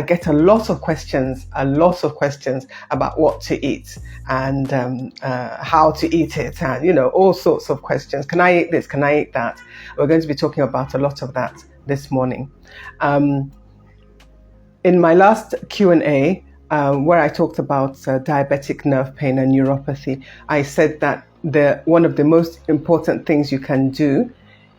I get a lot of questions about what to eat and how to eat it, and all sorts of questions. Can I eat this? Can I eat that? We're going to be talking about a lot of that this morning. In my last Q&A, where I talked about diabetic nerve pain and neuropathy, I said that one of the most important things you can do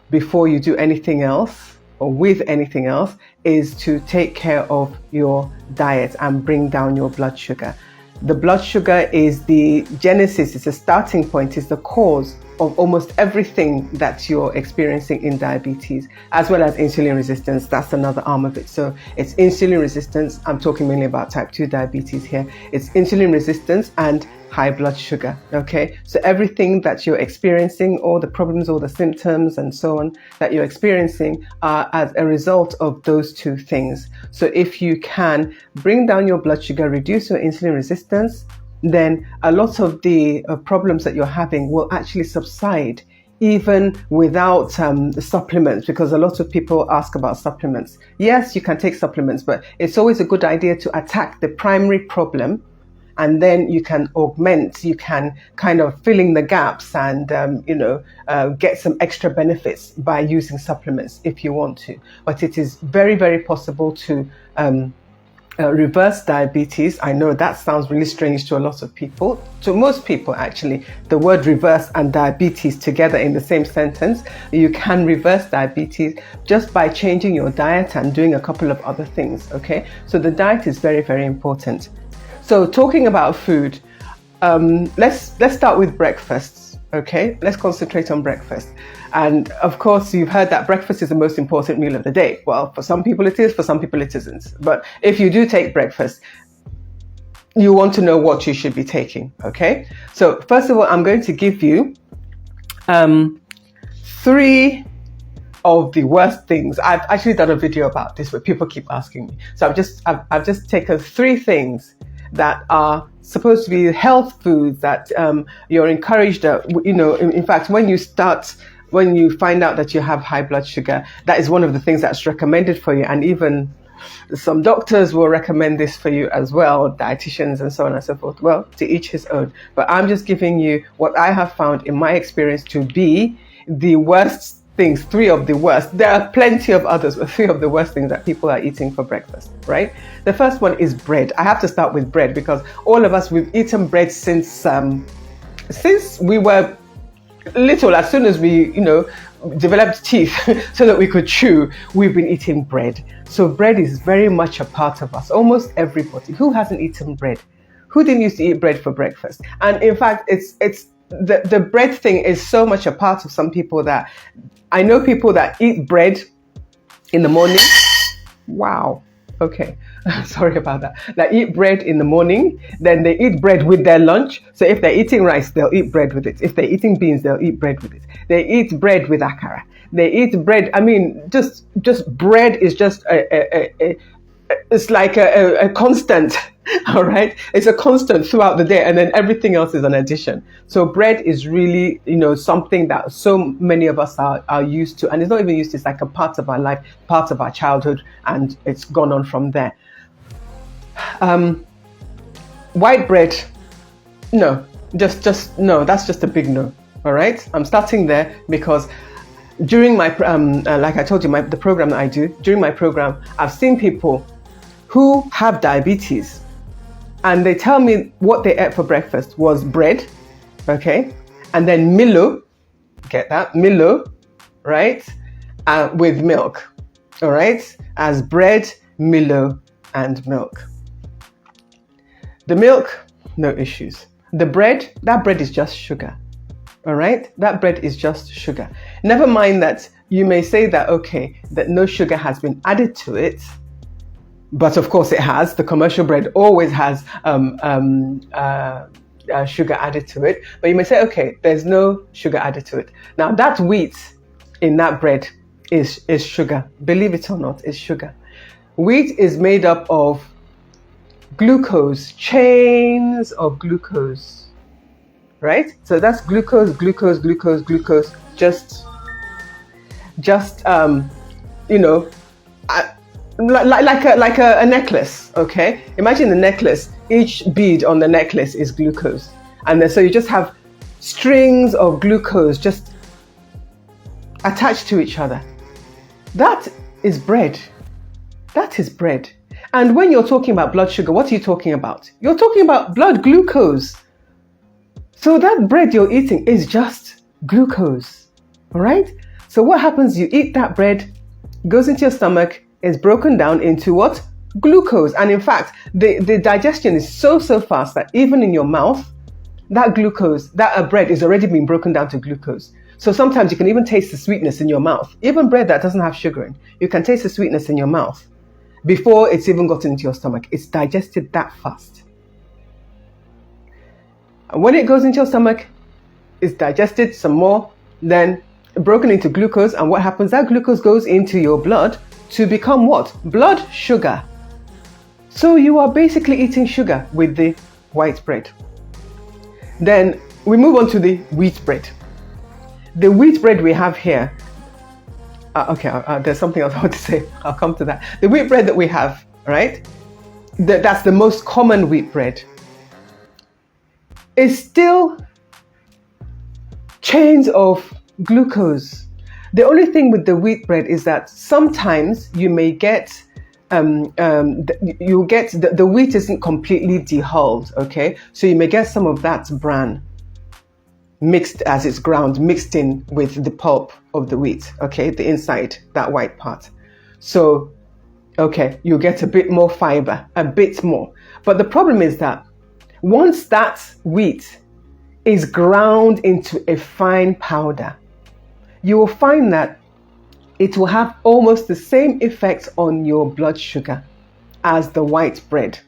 before you do anything else or with anything else is to take care of your diet and bring down your blood sugar. The blood sugar is the genesis, it's a starting point, it's the cause of almost everything that you're experiencing in diabetes, as well as insulin resistance. That's another arm of it. So it's insulin resistance. I'm talking mainly about type 2 diabetes here. It's insulin resistance and high blood sugar. Okay. So everything that you're experiencing, all the problems, all the symptoms and so on that you're experiencing are as a result of those two things. So if you can bring down your blood sugar, reduce your insulin resistance, then a lot of the problems that you're having will actually subside even without the supplements, because a lot of people ask about supplements. Yes, you can take supplements, but it's always a good idea to attack the primary problem, and then you can augment, you can kind of fill in the gaps and, get some extra benefits by using supplements if you want to. But it is very, very possible to reverse diabetes. I know that sounds really strange to a lot of people. To most people, actually, the word reverse and diabetes together in the same sentence. You can reverse diabetes just by changing your diet and doing a couple of other things. Okay, so the diet is very, very important. So talking about food, let's start with breakfasts. Okay, let's concentrate on breakfast. And of course, you've heard that breakfast is the most important meal of the day. Well, for some people it is, for some people it isn't. But if you do take breakfast, you want to know what you should be taking. Okay, so first of all, I'm going to give you 3 of the worst things. I've actually done a video about this, but people keep asking me. So I've just taken 3 things that are supposed to be health foods that you're encouraged that, in fact, when you find out that you have high blood sugar, that is one of the things that's recommended for you. And even some doctors will recommend this for you as well, dietitians and so on and so forth. Well, to each his own. But I'm just giving you what I have found in my experience to be the worst things, 3 of the worst. There are plenty of others, but 3 of the worst things that people are eating for breakfast, right? The first one is bread. I have to start with bread because all of us, we've eaten bread since we were little. As soon as we, developed teeth so that we could chew, we've been eating bread. So bread is very much a part of us. Almost everybody. Who hasn't eaten bread? Who didn't used to eat bread for breakfast? And in fact, it's the bread thing is so much a part of some people that I know people that eat bread in the morning. Wow. Okay. Sorry about that. That eat bread in the morning, then they eat bread with their lunch. So if they're eating rice, they'll eat bread with it. If they're eating beans, they'll eat bread with it. They eat bread with akara. They eat bread. I mean, just bread is just it's like a constant. All right. It's a constant throughout the day, and then everything else is an addition. So bread is really, something that so many of us are used to, and it's not even used to. It's like a part of our life, part of our childhood, and it's gone on from there. White bread, no, just no. That's just a big no. All right. I'm starting there because during my like I told you, the program that I do, during my program, I've seen people who have diabetes. And they tell me what they ate for breakfast was bread, okay? And then Milo, get that? Milo, right? With milk, all right? As bread, Milo, and milk. The milk, no issues. The bread, that bread is just sugar, all right? That bread is just sugar. Never mind that you may say that, okay, that no sugar has been added to it. But of course it has. The commercial bread always has sugar added to it. But you may say, okay, there's no sugar added to it. Now that wheat in that bread is sugar. Believe it or not, it's sugar. Wheat is made up of glucose, chains of glucose, right? So that's glucose, glucose, glucose, glucose. like a necklace, okay? Imagine the necklace. Each bead on the necklace is glucose. And then so you just have strings of glucose just attached to each other. That is bread. That is bread. And when you're talking about blood sugar, what are you talking about? You're talking about blood glucose. So that bread you're eating is just glucose, all right? So what happens, you eat that bread, goes into your stomach, is broken down into what? Glucose. And in fact, the digestion is so fast that even in your mouth, that glucose, that bread is already been broken down to glucose. So sometimes you can even taste the sweetness in your mouth. Even bread that doesn't have sugar in, you can taste the sweetness in your mouth before it's even gotten into your stomach. It's digested that fast. And when it goes into your stomach, it's digested some more, then broken into glucose. And what happens? That glucose goes into your blood to become what? Blood sugar. So you are basically eating sugar with the white bread. Then we move on to the wheat bread. The wheat bread we have here, there's something else I want to say. I'll come to that. The wheat bread that we have, right? That's the most common wheat bread. Is still chains of glucose. The only thing with the wheat bread is that sometimes you may get the wheat isn't completely dehulled, okay? So you may get some of that bran mixed as it's ground, mixed in with the pulp of the wheat, okay? The inside, that white part. So, okay, you get a bit more fiber, a bit more. But the problem is that once that wheat is ground into a fine powder, you will find that it will have almost the same effect on your blood sugar as the white bread.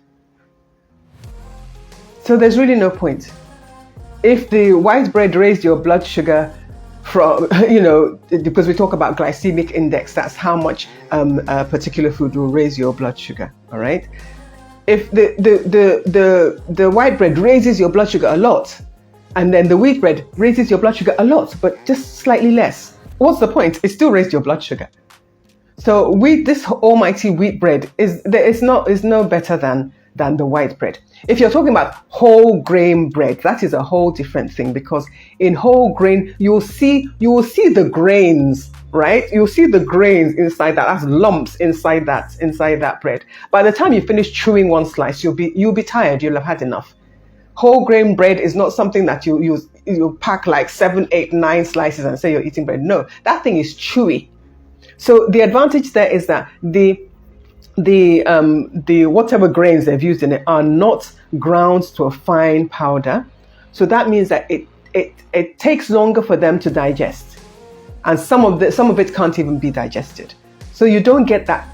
So there's really no point. If the white bread raised your blood sugar from, because we talk about glycemic index, that's how much a particular food will raise your blood sugar, all right? If the white bread raises your blood sugar a lot, and then the wheat bread raises your blood sugar a lot, but just slightly less, what's the point? It still raised your blood sugar. So this almighty wheat bread is no better than the white bread. If you're talking about whole grain bread, that is a whole different thing, because in whole grain you will see the grains, right? You'll see the grains inside that. That's lumps inside that bread. By the time you finish chewing one slice, you'll be tired. You'll have had enough. Whole grain bread is not something that you pack like 7, 8, 9 slices and say you're eating bread. No, that thing is chewy. So the advantage there is that the whatever grains they've used in it are not ground to a fine powder. So that means that it takes longer for them to digest, and some of it can't even be digested. So you don't get that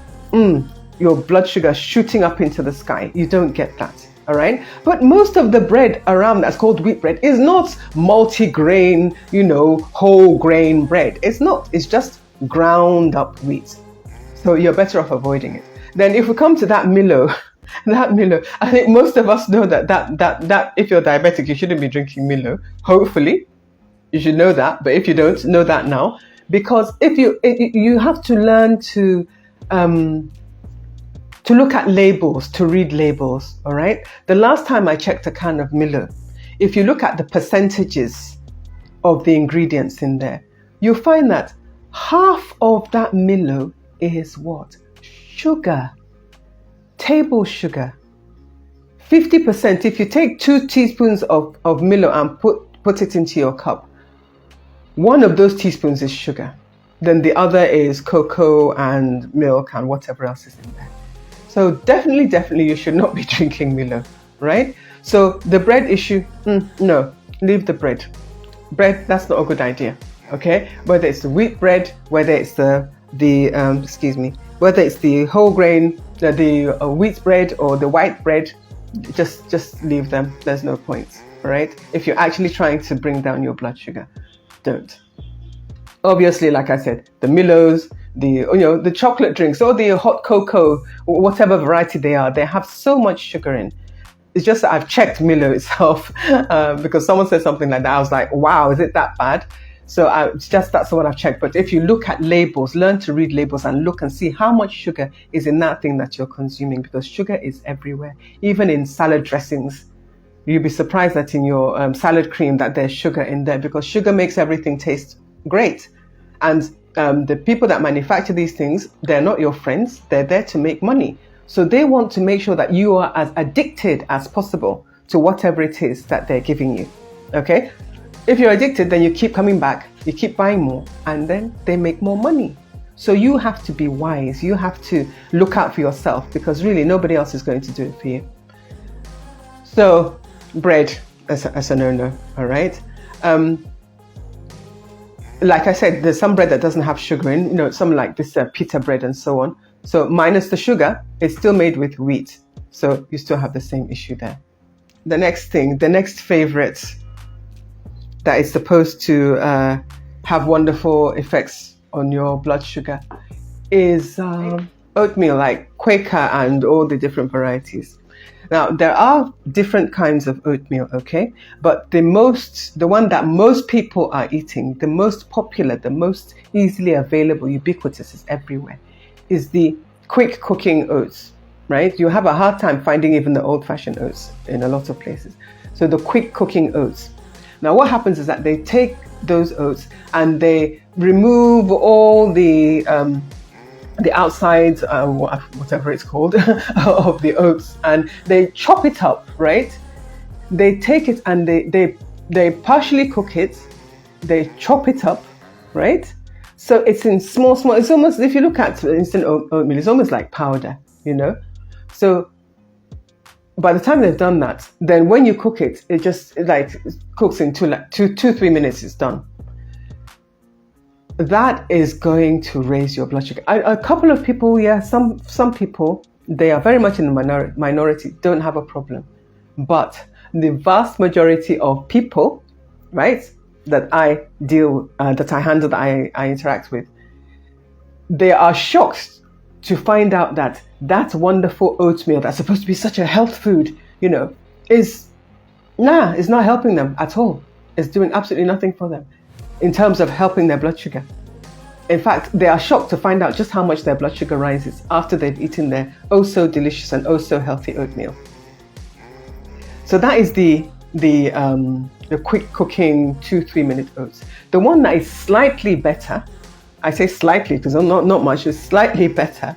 your blood sugar shooting up into the sky. You don't get that. All right. But most of the bread around that's called wheat bread is not multi-grain, whole grain bread. It's not. It's just ground up wheat. So you're better off avoiding it. Then if we come to that 𝐖𝐿𝐻, I think most of us know that if you're diabetic, you shouldn't be drinking 𝐖𝐿𝐻. Hopefully, you should know that. But if you don't, know that now. Because if you have to learn to look at labels, to read labels, all right? The last time I checked a can of 𝐖𝐿𝐻, if you look at the percentages of the ingredients in there, you'll find that half of that 𝐖𝐿𝐻 is what? Sugar, table sugar. 50%, if you take 2 teaspoons of 𝐿𝐻 and put it into your cup, one of those teaspoons is sugar. Then the other is cocoa and milk and whatever else is in there. So definitely you should not be drinking 𝐿𝐻, right? So the bread issue, no, leave the bread. Bread, that's not a good idea, okay? Whether it's the wheat bread, whether it's whether it's the whole grain, the wheat bread or the white bread, just leave them. There's no point, all right? If you're actually trying to bring down your blood sugar, don't. Obviously, like I said, the 𝐿𝐻s, the chocolate drinks or the hot cocoa, whatever variety they are, they have so much sugar in. It's just that I've checked 𝐿𝐻 itself because someone said something like that. I was like, wow, is it that bad? So that's the one I've checked. But if you look at labels, learn to read labels and look and see how much sugar is in that thing that you're consuming, because sugar is everywhere, even in salad dressings. You'll be surprised that in your salad cream that there's sugar in there, because sugar makes everything taste great. And the people that manufacture these things, they're not your friends. They're there to make money. So they want to make sure that you are as addicted as possible to whatever it is that they're giving you. Okay? If you're addicted, then you keep coming back, you keep buying more, and then they make more money. So you have to be wise. You have to look out for yourself, because really nobody else is going to do it for you. So bread as a no-no, all right? Like I said, there's some bread that doesn't have sugar in, some like this pita bread and so on. So minus the sugar, it's still made with wheat. So you still have the same issue there. The next favorite that is supposed to have wonderful effects on your blood sugar is oatmeal, like 𝐖𝐭𝐡 and all the different varieties. Now, there are different kinds of oatmeal, okay? But the one that most people are eating, the most popular, the most easily available, ubiquitous, is everywhere, is the quick cooking oats, right? You have a hard time finding even the old-fashioned oats in a lot of places. So the quick cooking oats. Now, what happens is that they take those oats and they remove all the outsides, whatever it's called, of the oats, and they chop it up, right? They take it and they partially cook it, they chop it up, right? So it's in small, it's almost, if you look at instant oatmeal, it's almost like powder, So by the time they've done that, then when you cook it, it cooks in 2-3 minutes, it's done. That is going to raise your blood sugar. A couple of people, some people, they are very much in the minority, don't have a problem. But the vast majority of people, right, that I handle, that I interact with, they are shocked to find out that wonderful oatmeal that's supposed to be such a health food, is not helping them at all. It's doing absolutely nothing for them in terms of helping their blood sugar. In fact, they are shocked to find out just how much their blood sugar rises after they've eaten their oh so delicious and oh so healthy oatmeal. So that is the quick cooking 2-3 minute oats. The one that is slightly better, I say slightly because not much, it's slightly better,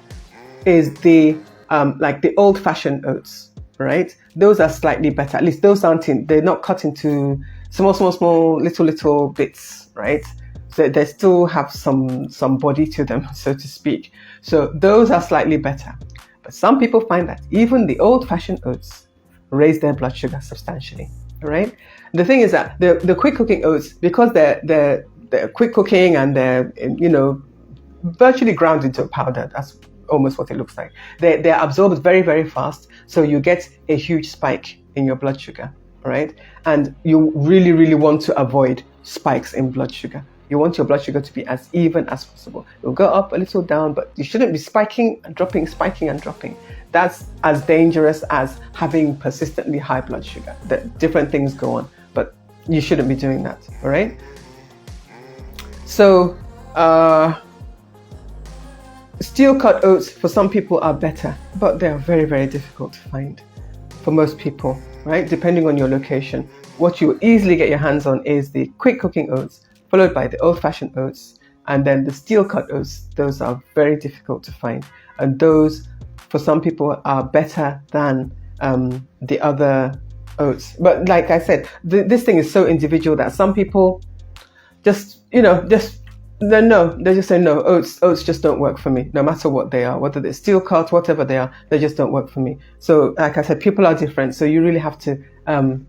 is the like the old fashioned oats, right? Those are slightly better. At least those they're not cut into small little bits, right? So they still have some body to them, so to speak. So those are slightly better. But some people find that even the old-fashioned oats raise their blood sugar substantially, right? The thing is that the quick cooking oats, because they're quick cooking and they're virtually ground into a powder, that's almost what it looks like. They're absorbed very, very fast, so you get a huge spike in your blood sugar, right? And you really, really want to avoid spikes in blood sugar. You want your blood sugar to be as even as possible. It'll go up a little down, but you shouldn't be spiking and dropping. That's as dangerous as having persistently high blood sugar. Different things go on, but you shouldn't be doing that, all right? So, steel cut oats for some people are better, but they are very, very difficult to find for most people, right? Depending on your location. What you easily get your hands on is the quick cooking oats, followed by the old-fashioned oats, and then the steel-cut oats. Those are very difficult to find, and those, for some people, are better than the other oats. But like I said, this thing is so individual that some people they just say no. Oats just don't work for me, no matter what they are, whether they're steel-cut, whatever they are, they just don't work for me. So, like I said, people are different, so you really have to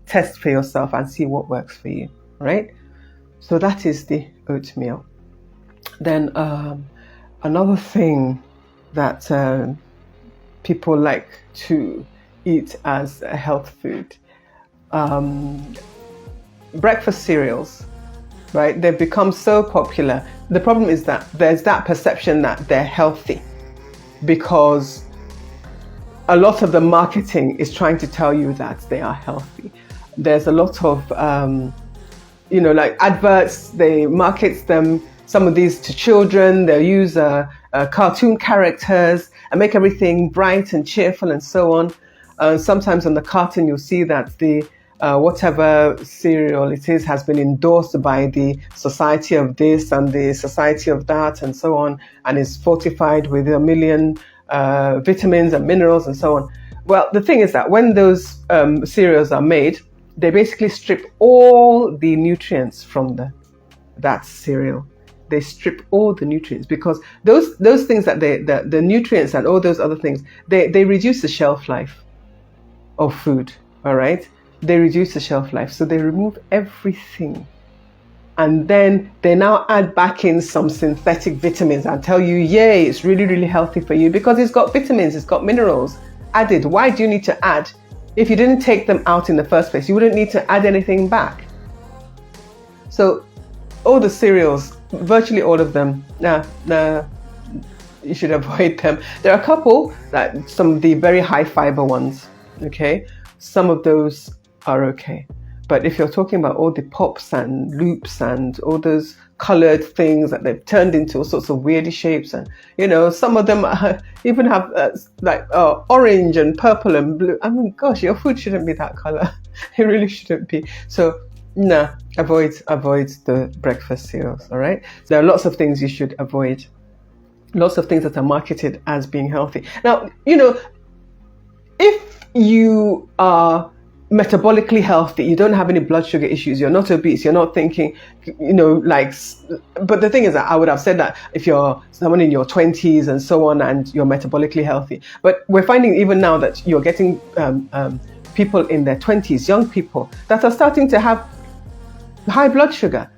test for yourself and see what works for you, right? So that is the oatmeal. Then another thing that people like to eat as a health food, breakfast cereals, right? They've become so popular. The problem is that there's that perception that they're healthy because a lot of the marketing is trying to tell you that they are healthy. There's a lot of like adverts, they market them, some of these to children. They'll use cartoon characters and make everything bright and cheerful and so on. Sometimes on the carton, you'll see that the whatever cereal it is has been endorsed by the society of this and the society of that and so on, and is fortified with a million vitamins and minerals and so on. Well, the thing is that when those cereals are made, they basically strip all the nutrients from that cereal. They strip all the nutrients, because those things that the nutrients and all those other things, they reduce the shelf life of food. All right, they reduce the shelf life, so they remove everything, and then they now add back in some synthetic vitamins and tell you, yay, it's really, really healthy for you because it's got vitamins, it's got minerals added. Why do you need to add? If you didn't take them out in the first place, you wouldn't need to add anything back. So all the cereals, virtually all of them, you should avoid them. There are a couple, like some of the very high fiber ones, okay? Some of those are okay. But if you're talking about all the pops and loops and all those colored things that they've turned into all sorts of weirdy shapes, and some of them even have orange and purple and blue. I mean, gosh, your food shouldn't be that color. It really shouldn't be. So avoid the breakfast cereals. All right, there are lots of things you should avoid, lots of things that are marketed as being healthy. Now, if you are metabolically healthy, you don't have any blood sugar issues, you're not obese, you're not thinking, but the thing is that I would have said that if you're someone in your 20s and so on and you're metabolically healthy. But we're finding even now that you're getting people in their 20s, young people, that are starting to have high blood sugar,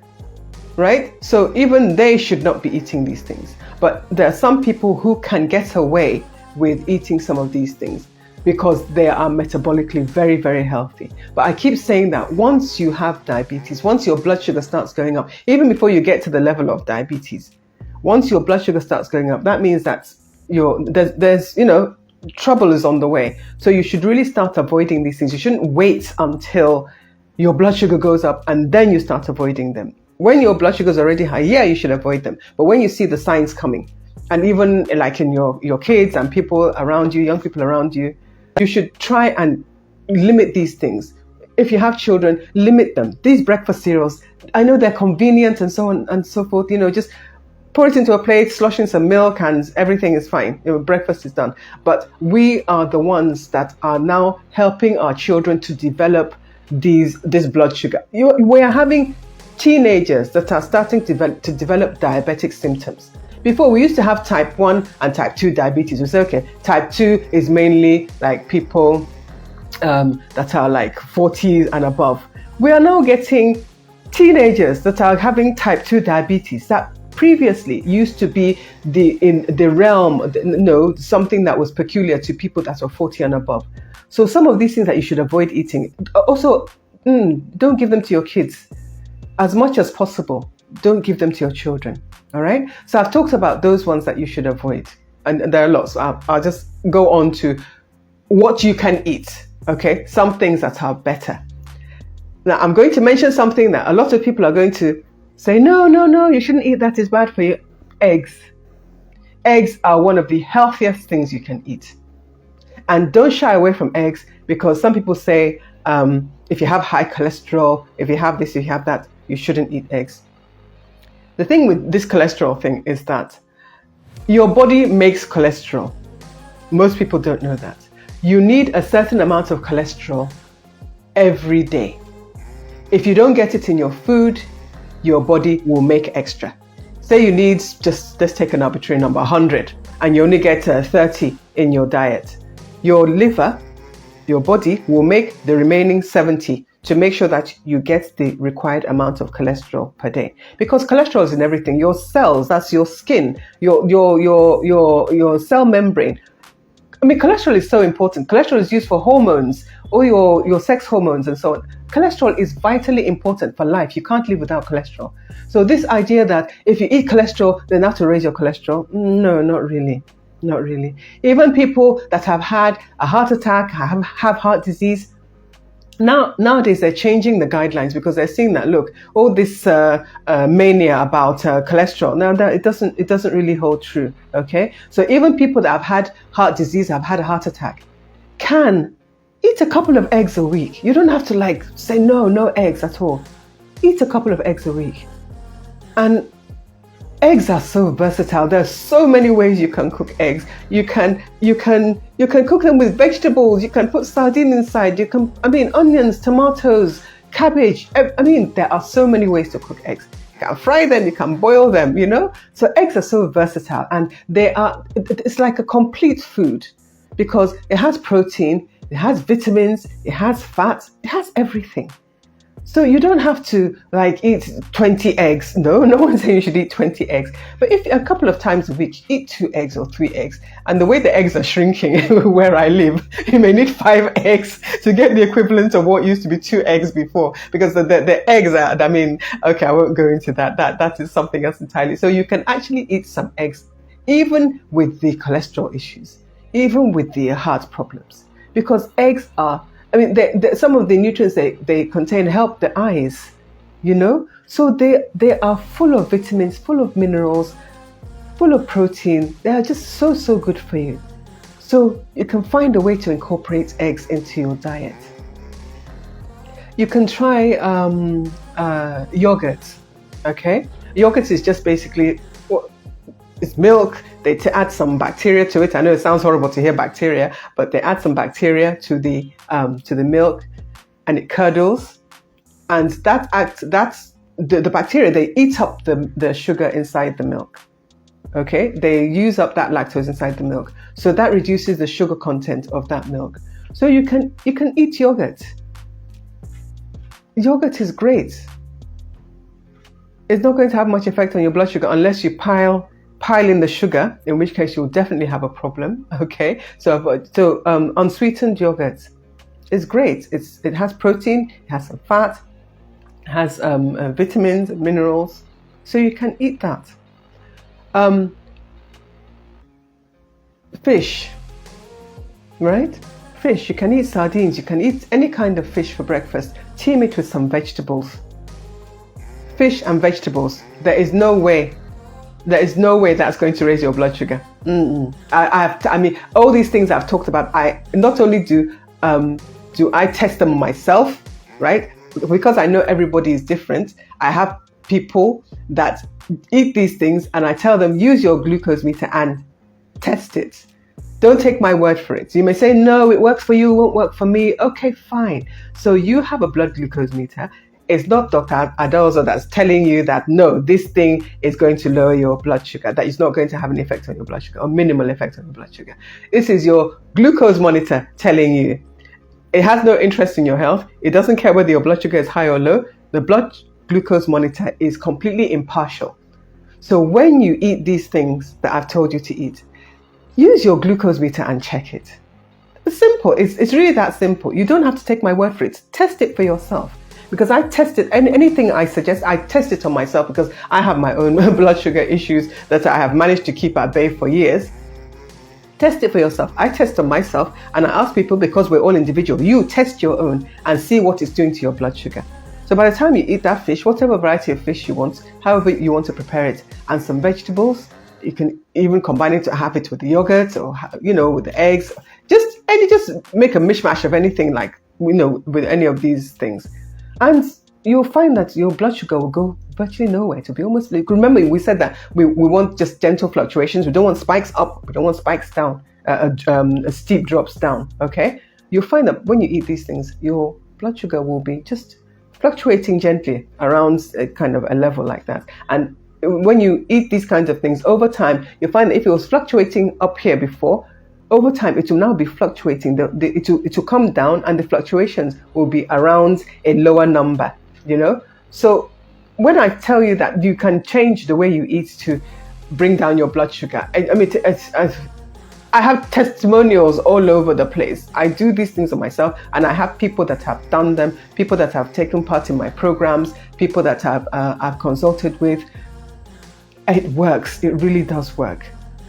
right? So even they should not be eating these things. But there are some people who can get away with eating some of these things because they are metabolically very, very healthy. But I keep saying that once you have diabetes, once your blood sugar starts going up, even before you get to the level of diabetes, once your blood sugar starts going up, that means that there's trouble is on the way. So you should really start avoiding these things. You shouldn't wait until your blood sugar goes up and then you start avoiding them. When your blood sugar is already high, you should avoid them. But when you see the signs coming, and even like in your kids and people around you, young people around you, you should try and limit these things. If you have children, limit them. These breakfast cereals, I know they're convenient and so on and so forth. Just pour it into a plate, slosh in some milk, and everything is fine. Breakfast is done. But we are the ones that are now helping our children to develop this blood sugar. We are having teenagers that are starting to develop diabetic symptoms. Before, we used to have type 1 and type 2 diabetes. We say, okay, type 2 is mainly like people that are like 40 and above. We are now getting teenagers that are having type 2 diabetes that previously used to be in the realm, something that was peculiar to people that are 40 and above. So some of these things that you should avoid eating. Also, don't give them to your kids. As much as possible, don't give them to your children. All right. So I've talked about those ones that you should avoid. And there are lots. I'll just go on to what you can eat. Okay. Some things that are better. Now, I'm going to mention something that a lot of people are going to say, no, you shouldn't eat that. It's bad for you. Eggs. Eggs are one of the healthiest things you can eat. And don't shy away from eggs, because some people say, if you have high cholesterol, if you have this, if you have that, you shouldn't eat eggs. The thing with this cholesterol thing is that your body makes cholesterol. Most people don't know that. You need a certain amount of cholesterol every day. If you don't get it in your food, your body will make extra. Say you need, let's take an arbitrary number, 100, and you only get 30 in your diet. Your liver, your body will make the remaining 70 to make sure that you get the required amount of cholesterol per day. Because cholesterol is in everything. Your cells, that's your skin, your cell membrane. I mean, cholesterol is so important. Cholesterol is used for hormones, or your sex hormones and so on. Cholesterol is vitally important for life. You can't live without cholesterol. So this idea that if you eat cholesterol, then have to raise your cholesterol, no, not really. Not really. Even people that have had a heart attack, have heart disease, Nowadays, they're changing the guidelines because they're seeing that, look, all this mania about cholesterol, now that it doesn't really hold true. Okay, so even people that have had heart disease, have had a heart attack, can eat a couple of eggs a week. You don't have to like say no eggs at all. Eat a couple of eggs a week. And eggs are so versatile. There's so many ways you can cook eggs. You can cook them with vegetables. You can put sardine inside. Onions, tomatoes, cabbage. There are so many ways to cook eggs. You can fry them, you can boil them, So eggs are so versatile, and it's like a complete food because it has protein, it has vitamins, it has fat, it has everything. So you don't have to like eat 20 eggs. No one's saying you should eat 20 eggs. But if a couple of times a week, eat 2 eggs or 3 eggs. And the way the eggs are shrinking where I live, you may need 5 eggs to get the equivalent of what used to be 2 eggs before. Because the eggs are, okay, I won't go into that. That is something else entirely. So you can actually eat some eggs, even with the cholesterol issues, even with the heart problems. Because eggs are, some of the nutrients they contain help the eyes, So they are full of vitamins, full of minerals, full of protein. They are just so good for you. So you can find a way to incorporate eggs into your diet. You can try yogurt, okay? Yogurt is just basically, it's milk. They add some bacteria to it. I know it sounds horrible to hear bacteria, but they add some bacteria to the milk, and it curdles. And that's the bacteria. They eat up the sugar inside the milk. Okay, they use up that lactose inside the milk, so that reduces the sugar content of that milk. So you can eat yogurt. Yogurt is great. It's not going to have much effect on your blood sugar unless you pile in the sugar, in which case you'll definitely have a problem. Okay, so unsweetened yogurt is great. It has protein, it has some fat, it has vitamins, minerals, so you can eat that. Fish, right? Fish, you can eat sardines, you can eat any kind of fish for breakfast. Team it with some vegetables. Fish and vegetables. There is no way that's going to raise your blood sugar. All these things I've talked about, I not only do I test them myself, right? Because I know everybody is different. I have people that eat these things and I tell them, use your glucose meter and test it. Don't take my word for it. You may say, no, it works for you, it won't work for me. Okay, fine. So you have a blood glucose meter. It's not Dr. Adolzo that's telling you that, no, this thing is going to lower your blood sugar, that it's not going to have an effect on your blood sugar or minimal effect on your blood sugar. This is your glucose monitor telling you. It has no interest in your health. It doesn't care whether your blood sugar is high or low. The blood glucose monitor is completely impartial. So when you eat these things that I've told you to eat, use your glucose meter and check it. It's simple. It's really that simple. You don't have to take my word for it. Test it for yourself. Because I tested anything I suggest, I test it on myself because I have my own blood sugar issues that I have managed to keep at bay for years. Test it for yourself. I test on myself and I ask people, because we're all individual, you test your own and see what it's doing to your blood sugar. So by the time you eat that fish, whatever variety of fish you want, however you want to prepare it, and some vegetables, you can even combine it to have it with the yogurt or, with the eggs. Just make a mishmash of anything with any of these things. And you'll find that your blood sugar will go virtually nowhere. To be almost, remember we said that we want just gentle fluctuations. We don't want spikes up. We don't want spikes down, steep drops down. Okay. You'll find that when you eat these things, your blood sugar will be just fluctuating gently around kind of a level like that. And when you eat these kinds of things over time, you'll find that if it was fluctuating up here before, over time, it will now be fluctuating. It will come down, and the fluctuations will be around a lower number. So when I tell you that you can change the way you eat to bring down your blood sugar, I have testimonials all over the place. I do these things on myself, and I have people that have done them, people that have taken part in my programs, people that I've consulted with. It works. It really does work.